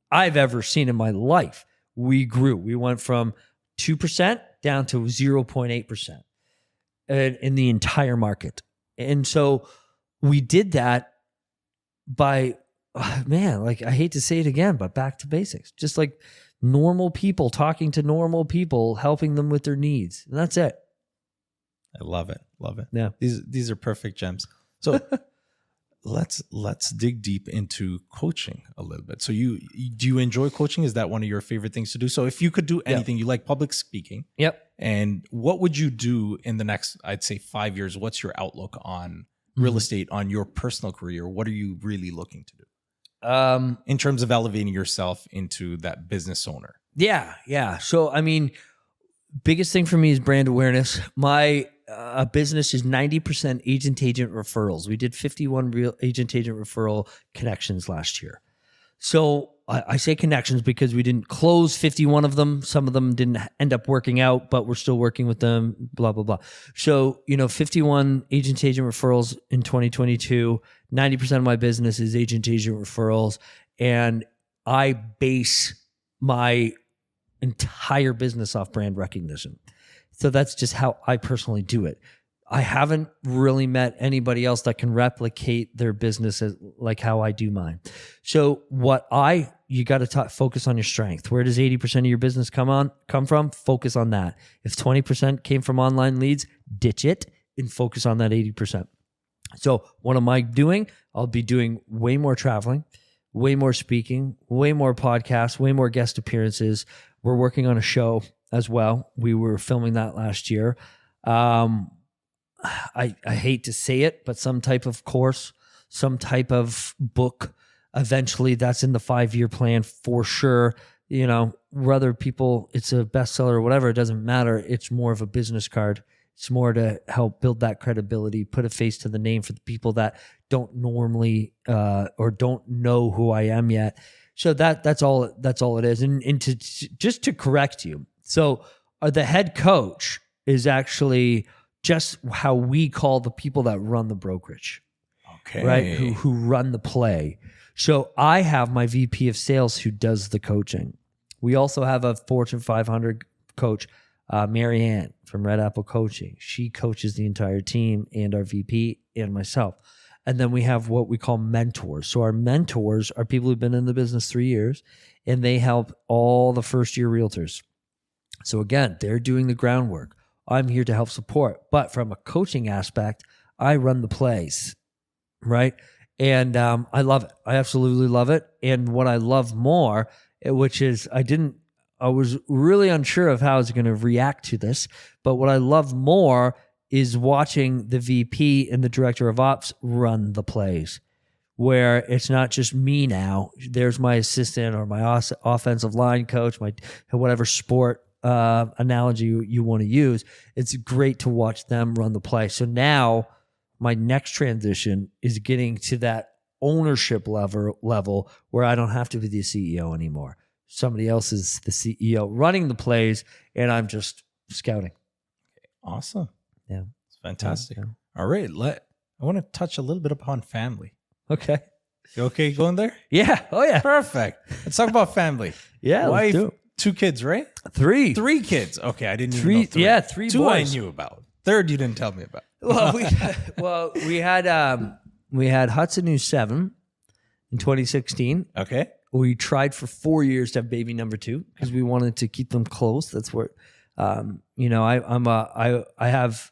I've ever seen in my life. We grew. We went from 2% down to 0.8% in the entire market. And so we did that by, I hate to say it again, but back to basics. Just like normal people talking to normal people, helping them with their needs. And that's it. I love it. Love it. Yeah. These are perfect gems. So let's dig deep into coaching a little bit. So do you enjoy coaching? Is that one of your favorite things to do? So if you could do anything, you like public speaking. Yep. And what would you do in the next, I'd say 5 years? What's your outlook on real estate, on your personal career? What are you really looking to do? In terms of elevating yourself into that business owner? Yeah. So, biggest thing for me is brand awareness. My business is 90% agent referrals. We did 51 real agent referral connections last year. So I say connections because we didn't close 51 of them. Some of them didn't end up working out, but we're still working with them, blah, blah, blah. So, 51 agent referrals in 2022. 90% of my business is agent referrals. And I base my entire business off brand recognition. So that's just how I personally do it. I haven't really met anybody else that can replicate their business like how I do mine. So you got to focus on your strength. Where does 80% of your business come from? Focus on that. If 20% came from online leads, ditch it and focus on that 80%. So what am I doing? I'll be doing way more traveling, way more speaking, way more podcasts, way more guest appearances. We're working on a show as well. We were filming that last year. I hate to say it, but some type of course, some type of book, eventually that's in the 5-year plan for sure. Whether people, it's a bestseller or whatever, it doesn't matter. It's more of a business card. It's more to help build that credibility, put a face to the name for the people that don't normally or don't know who I am yet. So that's all it is. And just to correct you, so the head coach is actually just how we call the people that run the brokerage. Okay. Right? Who run the play. So I have my VP of sales who does the coaching. We also have a Fortune 500 coach, Mary Ann from Red Apple Coaching. She coaches the entire team and our VP and myself. And then we have what we call mentors. So our mentors are people who've been in the business 3 years, and they help all the first-year realtors. So again, they're doing the groundwork. I'm here to help support. But from a coaching aspect, I run the plays, right? And I love it. I absolutely love it. And what I love more, which is I was really unsure of how I was going to react to this, but what I love more is watching the VP and the director of ops run the plays, where it's not just me now. There's my assistant or my offensive line coach, my whatever sport analogy you want to use. It's great to watch them run the play. So now my next transition is getting to that ownership level where I don't have to be the CEO anymore. Somebody else is the CEO running the plays, and I'm just scouting. Awesome. Yeah. It's fantastic. Yeah. All right. I want to touch a little bit upon family. Okay. You okay going there? Yeah. Oh, yeah. Perfect. Let's talk about family. Yeah. Wife, let's do it. 2 kids, right? 3. 3 kids. Okay. I didn't even know 3. Yeah, 3 2 boys. I knew about. 3rd you didn't tell me about. We had Hudson, who's 7 in 2016. Okay. We tried for 4 years to have baby number 2 because we wanted to keep them close. That's where, I have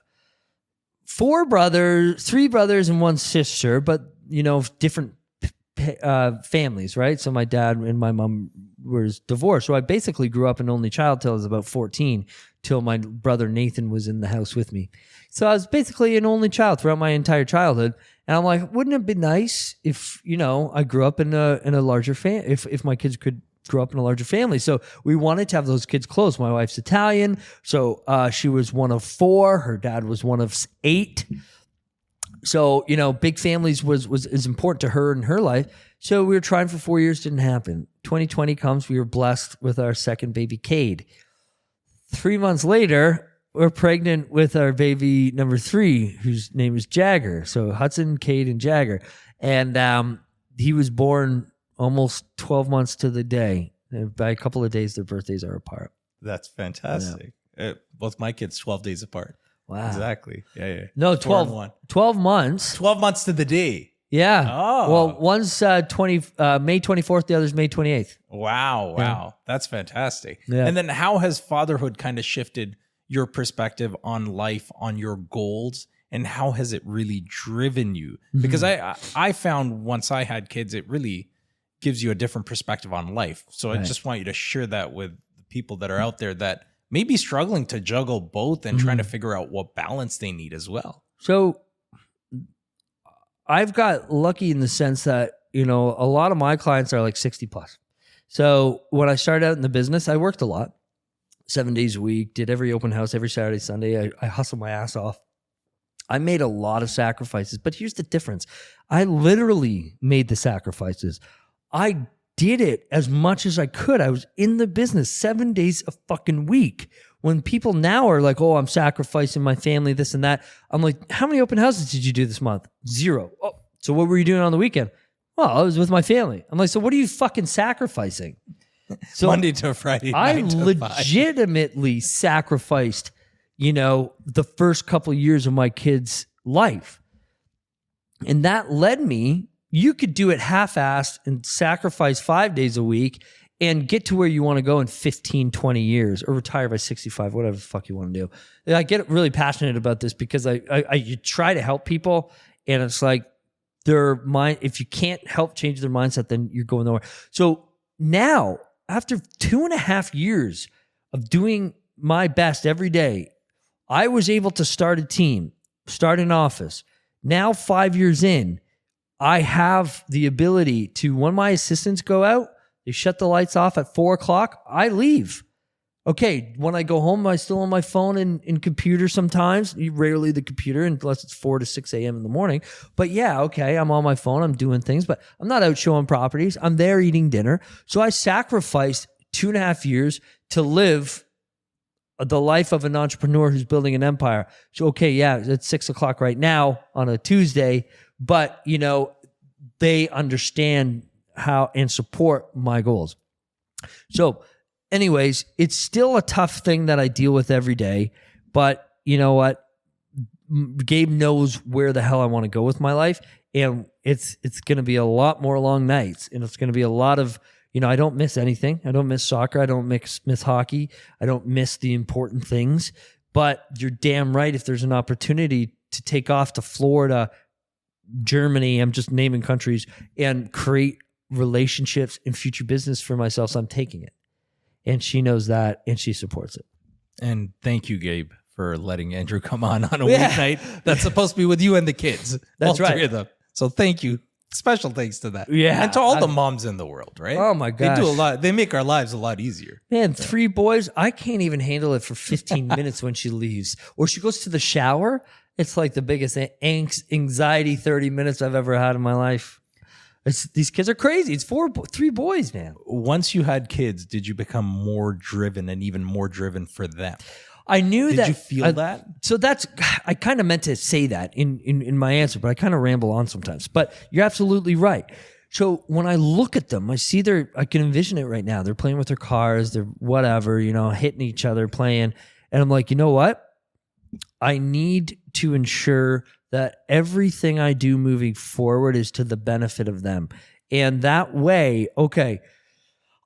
3 brothers and 1 sister, but different families, right? So my dad and my mom was divorced. So I basically grew up an only child till I was about 14, till my brother Nathan was in the house with me. So I was basically an only child throughout my entire childhood. And I'm like, wouldn't it be nice if, I grew up in a larger family, if my kids could grow up in a larger family. So we wanted to have those kids close. My wife's Italian. So she was one of 4. Her dad was one of 8. So, big families is important to her in her life. So we were trying for 4 years, didn't happen. 2020 comes, we were blessed with our second baby, Cade. 3 months later, we're pregnant with our baby number 3, whose name is Jagger. So Hudson, Cade, and Jagger. And he was born almost 12 months to the day. By a couple of days, their birthdays are apart. That's fantastic. Both my kids 12 days apart. Wow. Exactly. Yeah. No, 12 months. 12 months to the day. Yeah. Oh. Well, one's May 24th, the other's May 28th. Wow. Yeah. That's fantastic. Yeah. And then how has fatherhood kind of shifted your perspective on life, on your goals, and how has it really driven you? Because I found once I had kids, it really gives you a different perspective on life. So I just want you to share that with the people that are out there that may be struggling to juggle both and trying to figure out what balance they need as well. So I've got lucky in the sense that, a lot of my clients are like 60 plus. So when I started out in the business, I worked a lot, 7 days a week, did every open house every Saturday, Sunday. I hustled my ass off. I made a lot of sacrifices, but here's the difference. I literally made the sacrifices. I did it as much as I could. I was in the business 7 days a fucking week. When people now are like, oh, I'm sacrificing my family, this and that. I'm like, how many open houses did you do this month? 0. Oh, so what were you doing on the weekend? Well, I was with my family. I'm like, so what are you fucking sacrificing? So Monday to Friday. I 9 to 5. legitimately sacrificed, the first couple of years of my kid's life. And that led me, you could do it half-assed and sacrifice 5 days a week and get to where you want to go in 15, 20 years or retire by 65, whatever the fuck you want to do. And I get really passionate about this because I try to help people, and it's like if you can't help change their mindset, then you're going nowhere. So now, after 2.5 years of doing my best every day, I was able to start a team, start an office. Now, 5 years in, I have the ability to, when my assistants go out, they shut the lights off at 4 o'clock, I leave. Okay, when I go home, am I still on my phone and computer sometimes? Rarely the computer unless it's 4 to 6 a.m. in the morning. But yeah, okay, I'm on my phone. I'm doing things, but I'm not out showing properties. I'm there eating dinner. So I sacrificed 2.5 years to live the life of an entrepreneur who's building an empire. So, okay, yeah, it's 6 o'clock right now on a Tuesday, but, you know, they understand how and support my goals. So, anyways, it's still a tough thing that I deal with every day, but you know what? Gabe knows where the hell I want to go with my life, and it's going to be a lot more long nights, and it's going to be a lot of, you know, I don't miss anything. I don't miss soccer. I don't miss hockey. I don't miss the important things, but you're damn right. If there's an opportunity to take off to Florida, Germany, I'm just naming countries, and create relationships and future business for myself, so I'm taking it. And she knows that, and she supports it. And thank you, Gabe, for letting Andrew come on a weeknight that's supposed to be with you and the kids. That's right. Three of them. So thank you. Special thanks to that. Yeah. And to all the moms in the world, right? Oh my gosh. They do a lot. They make our lives a lot easier. Man, 3 boys, I can't even handle it for 15 minutes when she leaves. Or she goes to the shower. It's like the biggest anxiety 30 minutes I've ever had in my life. These kids are crazy. It's 3 boys, man. Once you had kids, did you become more driven and even more driven for them? I knew that. Did you feel that? So I kind of meant to say that in my answer, but I kind of ramble on sometimes. But you're absolutely right. So when I look at them, I can envision it right now. They're playing with their cars, they're whatever, you know, hitting each other, playing. And I'm like, you know what? I need to ensure that everything I do moving forward is to the benefit of them. And that way, okay,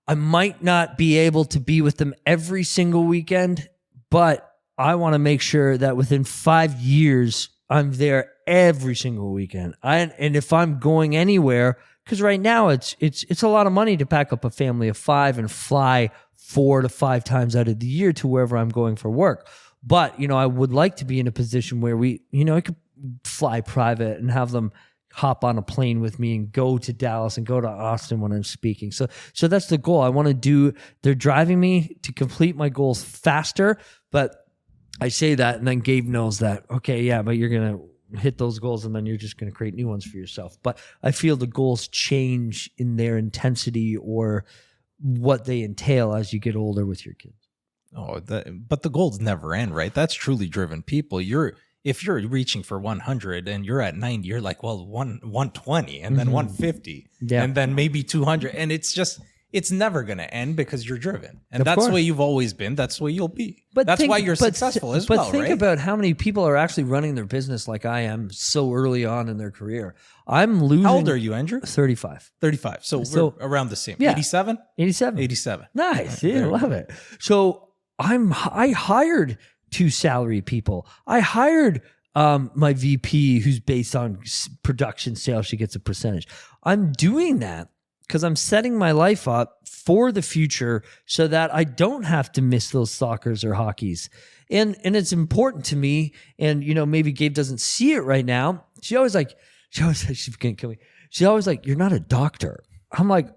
I might not be able to be with them every single weekend, but I want to make sure that within 5 years, I'm there every single weekend. And if I'm going anywhere, because right now it's a lot of money to pack up a family of 5 and fly 4 to 5 times out of the year to wherever I'm going for work. But, you know, I would like to be in a position where I could fly private and have them hop on a plane with me and go to Dallas and go to Austin when I'm speaking. So that's the goal. I want to they're driving me to complete my goals faster, but I say that and then Gabe knows that, okay, yeah, but you're going to hit those goals and then you're just going to create new ones for yourself. But I feel the goals change in their intensity or what they entail as you get older with your kids. Oh, but the goals never end, right? That's truly driven people. If you're reaching for 100 and you're at 90, you're like, well, 120 and then 150 and then maybe 200. And it's never going to end because you're driven. And that's the way you've always been. That's the way you'll be. But that's why you're successful as well, right? But think about how many people are actually running their business like I am so early on in their career. I'm losing. How old are you, Andrew? 35. 35. So we're around the same. Yeah. 87? 87. 87. Nice. Yeah, I love it. So I hired 2 salary people. I hired my VP who's based on production sales. She gets a percentage. I'm doing that because I'm setting my life up for the future so that I don't have to miss those soccers or hockeys. And it's important to me. And, you know, maybe Gabe doesn't see it right now. She's always like, she's going to kill me. She's always like, you're not a doctor. I'm like,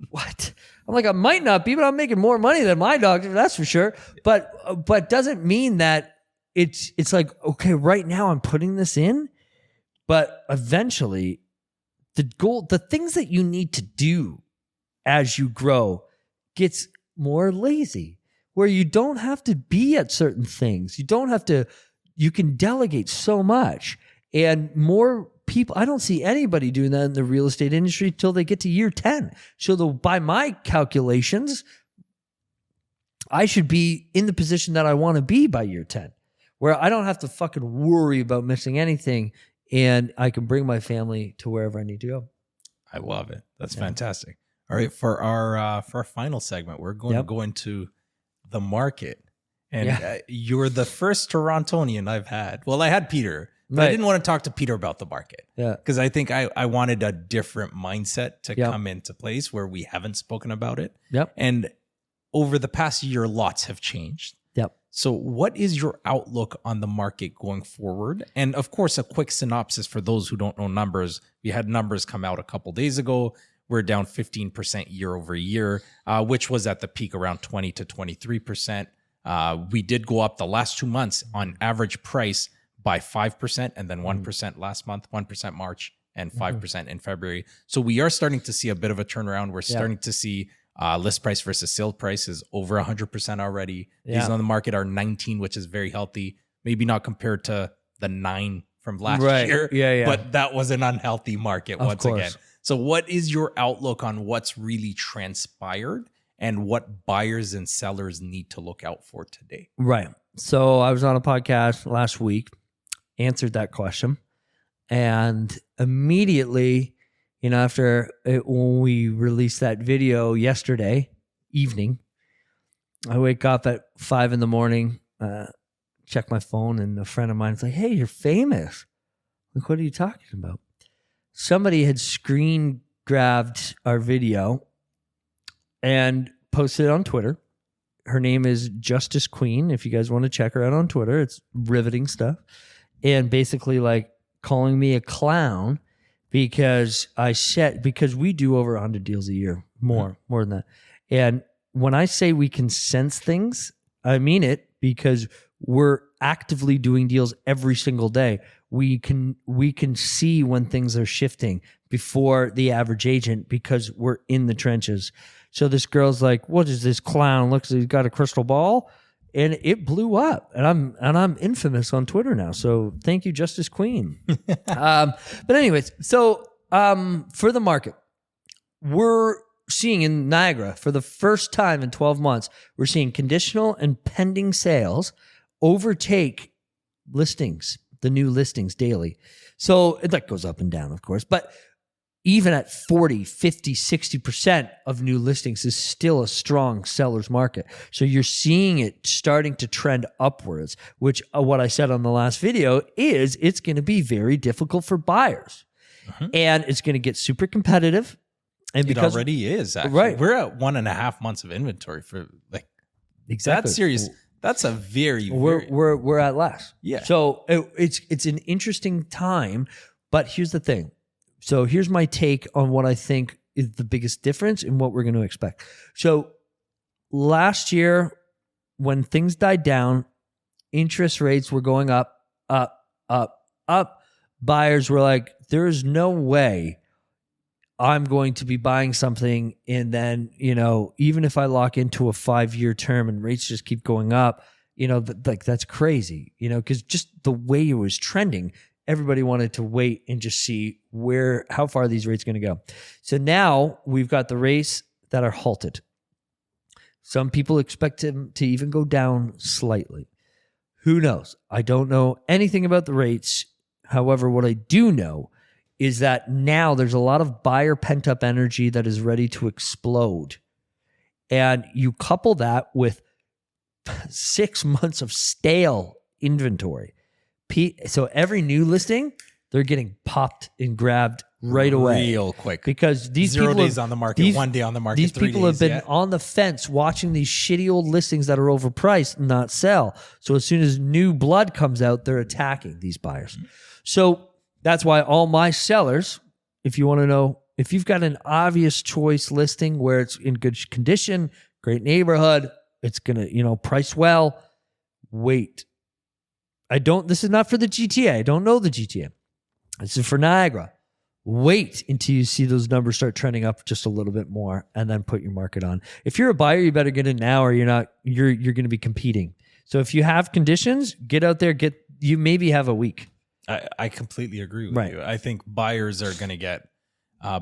what? I'm like, I might not be, but I'm making more money than my doctor, that's for sure. But doesn't mean that it's like, okay, right now I'm putting this in, but eventually the things that you need to do as you grow gets more lazy, where you don't have to be at certain things. You can delegate so much, and more people, I don't see anybody doing that in the real estate industry till they get to year 10. So by my calculations, I should be in the position that I want to be by year 10, where I don't have to fucking worry about missing anything and I can bring my family to wherever I need to go. I love it. That's fantastic. All right. For our final segment, we're going to go into the market. And you're the first Torontonian I've had. Well, I had Peter. But I didn't want to talk to Peter about the market because I think I wanted a different mindset to come into place where we haven't spoken about it. Yep. And over the past year, lots have changed. Yep. So what is your outlook on the market going forward? And of course, a quick synopsis for those who don't know numbers. We had numbers come out a couple days ago we're down 15% year over year, which was at the peak around 20 to 23%. We did go up the last 2 months on average price by 5% and then 1% last month, 1% March and 5% in February. So we are starting to see a bit of a turnaround. We're starting to see list price versus sale price is over 100% already. Days on the market are 19, which is very healthy. Maybe not compared to the 9 from last year, but that was an unhealthy market once again. So what is your outlook on what's really transpired and what buyers and sellers need to look out for today? Right. So I was on a podcast last week, answered that question, and immediately, when we released that video yesterday evening, I wake up at 5 a.m, check my phone, and a friend of mine's like, "Hey, you're famous." Like, what are you talking about? Somebody had screen grabbed our video and posted it on Twitter. Her name is Justice Queen. If you guys want to check her out on Twitter, it's riveting stuff. And basically like calling me a clown because we do over 100 deals a year, more than that. And when I say we can sense things, I mean it, because we're actively doing deals every single day. We can see when things are shifting before the average agent because we're in the trenches. So this girl's like, "What is this clown? Looks like he's got a crystal ball," and it blew up. And I'm infamous on Twitter now. So thank you, Justice Queen. But anyways, so for the market, we're seeing in Niagara for the first time in 12 months, we're seeing conditional and pending sales overtake listings, the new listings daily. So that goes up and down, of course, but even at 40, 50, 60% of new listings is still a strong seller's market. So you're seeing it starting to trend upwards, which what I said on the last video is it's going to be very difficult for buyers. And it's going to get super competitive. And because it already is, actually. Right. We're at 1.5 months of inventory for exactly. That's serious. That's a we're at less. Yeah. So it's an interesting time, but here's the thing. So here's my take on what I think is the biggest difference and what we're going to expect. So last year, when things died down, interest rates were going up, up, up, up. Buyers were like, "There's no way I'm going to be buying something, and then, even if I lock into a 5-year term and rates just keep going up, that's crazy, because just the way it was trending, everybody wanted to wait and just see how far these rates are going to go. So now we've got the rates that are halted. Some people expect them to even go down slightly. Who knows? I don't know anything about the rates. However, what I do know is that now there's a lot of buyer pent-up energy that is ready to explode. And you couple that with 6 months of stale inventory. So every new listing, they're getting popped and grabbed right away. Real quick. Because these 0 people days on the market, 1 day on the market, these 3 people days, have been on the fence watching these shitty old listings that are overpriced not sell. So as soon as new blood comes out, they're attacking these buyers. So that's why all my sellers, if you want to know, if you've got an obvious choice listing where it's in good condition, great neighborhood, it's going to, price well, wait. This is not for the GTA. I don't know the GTA. This is for Niagara. Wait until you see those numbers start trending up just a little bit more and then put your market on. If you're a buyer, you better get in now or you're going to be competing. So if you have conditions, get out there, you maybe have a week. I completely agree with you. I think buyers are going to get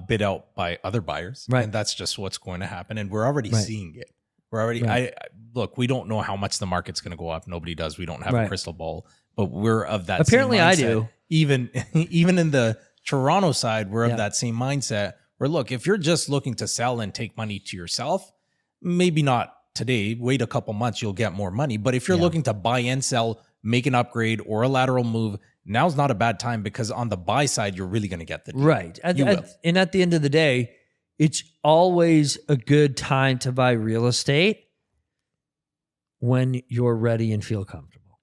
bid out by other buyers. Right. And that's just what's going to happen. And we're already seeing it. We're already, look, we don't know how much the market's going to go up. Nobody does. We don't have a crystal ball, but we're of that Apparently same mindset. I do. Even in the Toronto side, we're of that same mindset where, look, if you're just looking to sell and take money to yourself, maybe not today, wait a couple months, you'll get more money. But if you're looking to buy and sell, make an upgrade or a lateral move, now's not a bad time because on the buy side, you're really going to get the deal. Right. And at the end of the day, it's always a good time to buy real estate when you're ready and feel comfortable.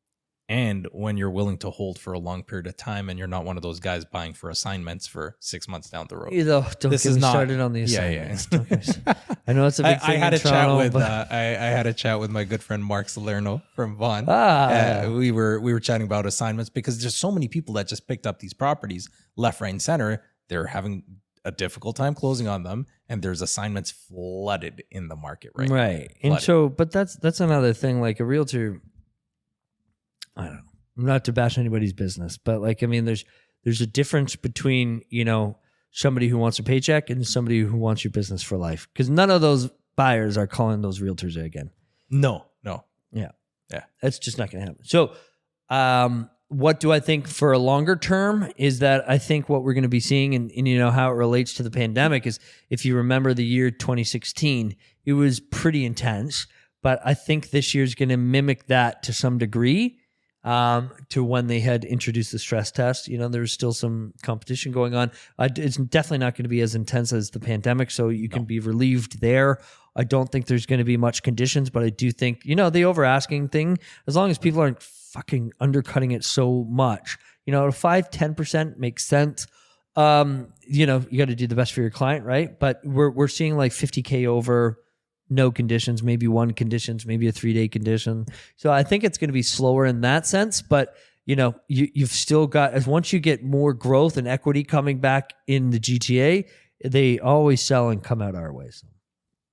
and when you're willing to hold for a long period of time and you're not one of those guys buying for assignments for 6 months down the road. Don't This get is me not- started on the Yeah, assignments. yeah. Don't get me- I know it's a big thing I had in a chat Toronto, with but I had a chat with my good friend Mark Salerno from Vaughan. Ah. We were chatting about assignments because there's so many people that just picked up these properties left, right, and center. They're having a difficult time closing on them, and there's assignments flooded in the market right now. right. And Flooded. so, but that's another thing. Like a realtor, I don't know, not to bash anybody's business, but like, I mean, there's a difference between, somebody who wants a paycheck and somebody who wants your business for life. Because none of those buyers are calling those realtors again. No. Yeah. Yeah. That's just not going to happen. So, what do I think for a longer term is that I think what we're going to be seeing and how it relates to the pandemic is, if you remember the year 2016, it was pretty intense, but I think this year is going to mimic that to some degree, to when they had introduced the stress test. There's still some competition going on. It's definitely not going to be as intense as the pandemic, so you can be relieved there. I don't think there's going to be much conditions, but I do think, the over asking thing, as long as people aren't fucking undercutting it so much, 5-10% makes sense. You got to do the best for your client, right? But we're seeing like 50K over, no conditions, maybe one conditions, maybe a 3-day condition. So I think it's going to be slower in that sense, but you've still got, as once you get more growth and equity coming back in the GTA, they always sell and come out our way. So.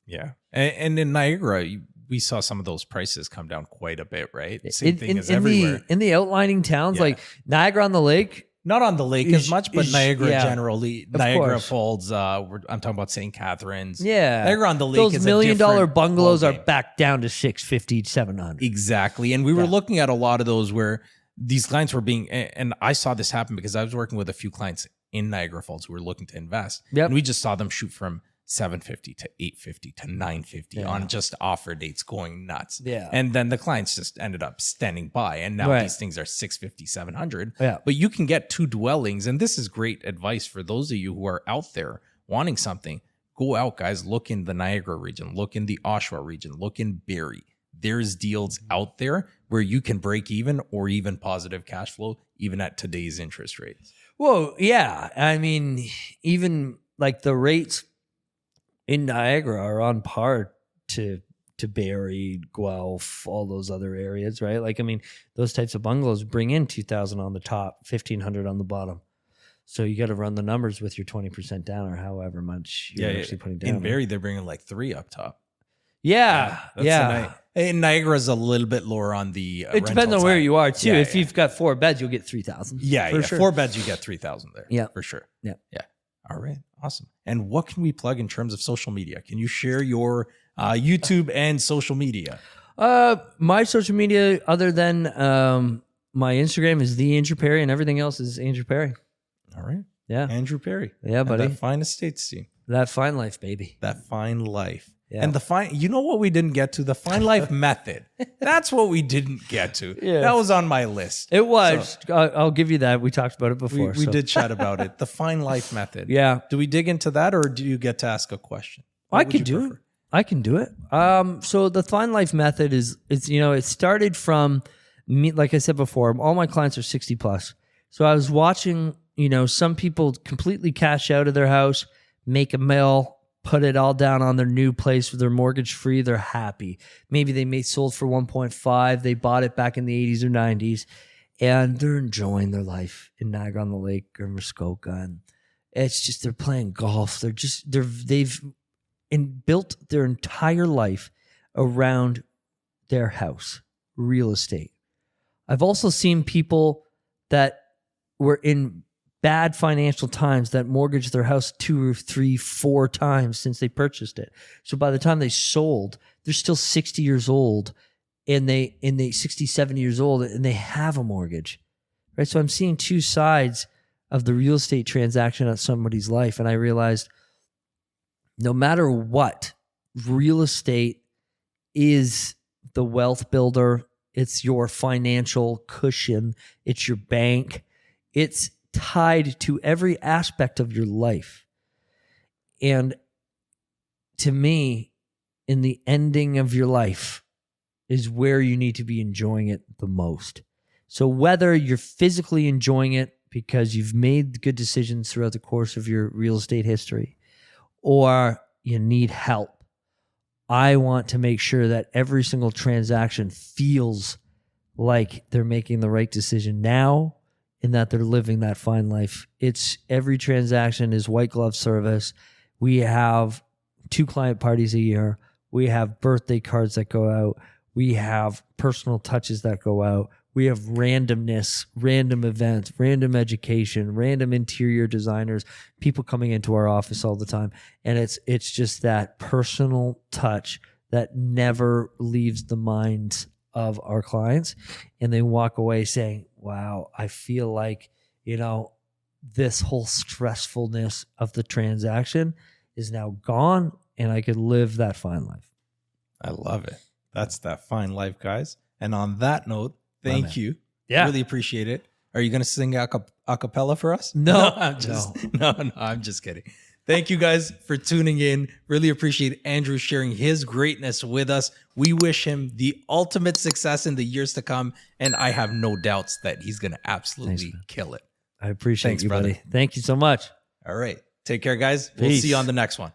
Yeah. And in Niagara, we saw some of those prices come down quite a bit, right? Same thing as everywhere. In the outlining towns, like Niagara-on-the-Lake. Not on the lake as much, but Niagara generally. Niagara course. Falls, I'm talking about St. Catharines. Yeah. Niagara-on-the-Lake Those is $1 million different bungalows are ballgame. back down to $650, $700. Exactly. And we were looking at a lot of those where these clients were being, and I saw this happen because I was working with a few clients in Niagara Falls who were looking to invest. Yep. And we just saw them shoot from $750 to $850 to $950 on just offer dates going nuts. Yeah. And then the clients just ended up standing by. And now Right. these things are $650, $700. Yeah. But you can get 2 dwellings. And this is great advice for those of you who are out there wanting something. Go out, guys. Look in the Niagara region. Look in the Oshawa region. Look in Barrie. There's deals out there where you can break even or even positive cash flow, even at today's interest rates. Well, yeah. I mean, even like the rates in Niagara are on par to Barrie, Guelph, all those other areas, right? Like, I mean, those types of bungalows bring in $2,000 on the top, $1,500 on the bottom. So you got to run the numbers with your 20% down or however much you're actually putting down. In Barrie, they're bringing like 3 up top. Yeah. And Niagara's a little bit lower on the It depends on where you are too. Yeah, if you've got 4 beds, you'll get 3,000. Yeah, sure. 4 beds, you get 3,000 there. Yeah. For sure. Yeah. All right. Awesome. And what can we plug in terms of social media? Can you share your YouTube and social media? My social media, other than my Instagram, is the Andrew Perrie, and everything else is Andrew Perrie. All right. Yeah. Andrew Perrie. Yeah, buddy. That fine estates team. That fine life, baby. That fine life. Yeah. And the fine, you know what we didn't get to? The fine life method. That's what we didn't get to. Yeah. That was on my list. It was. I'll give you that. We talked about it before. We did chat about it. The fine life method. Yeah. Do we dig into that or do you get to ask a question? I can do it. I can do it. So the fine life method is it started from me, like I said before, all my clients are 60 plus. So I was watching, some people completely cash out of their house, make a mill, put it all down on their new place with their mortgage free. They're happy. Maybe they sold for 1.5. They bought it back in the 80s or 90s, and they're enjoying their life in Niagara-on-the-Lake or Muskoka. And it's just, they're playing golf. They've built their entire life around their house, real estate. I've also seen people that were in bad financial times that mortgaged their house 2 or 3, 4 times since they purchased it. So by the time they sold, they're still 60 years old and they 60, 70 years old and they have a mortgage, right? So I'm seeing 2 sides of the real estate transaction of somebody's life. And I realized no matter what, real estate is the wealth builder. It's your financial cushion. It's your bank. It's tied to every aspect of your life. And to me, in the ending of your life is where you need to be enjoying it the most. So whether you're physically enjoying it because you've made good decisions throughout the course of your real estate history, or you need help, I want to make sure that every single transaction feels like they're making the right decision now and that they're living that fine life. It's every transaction is white glove service. We have 2 client parties a year. We have birthday cards that go out. We have personal touches that go out. We have randomness, random events, random education, random interior designers, people coming into our office all the time. And it's just that personal touch that never leaves the minds of our clients. And they walk away saying, wow, I feel like, this whole stressfulness of the transaction is now gone and I could live that fine life. I love it. That's that fine life, guys. And on that note, thank you. Yeah. Really appreciate it. Are you going to sing a cappella for us? No. I'm just kidding. Thank you guys for tuning in. Really appreciate Andrew sharing his greatness with us. We wish him the ultimate success in the years to come. And I have no doubts that he's going to absolutely kill it. I appreciate Thanks, you, brother. buddy. Thank you so much. All right. Take care, guys. We'll see you on the next one.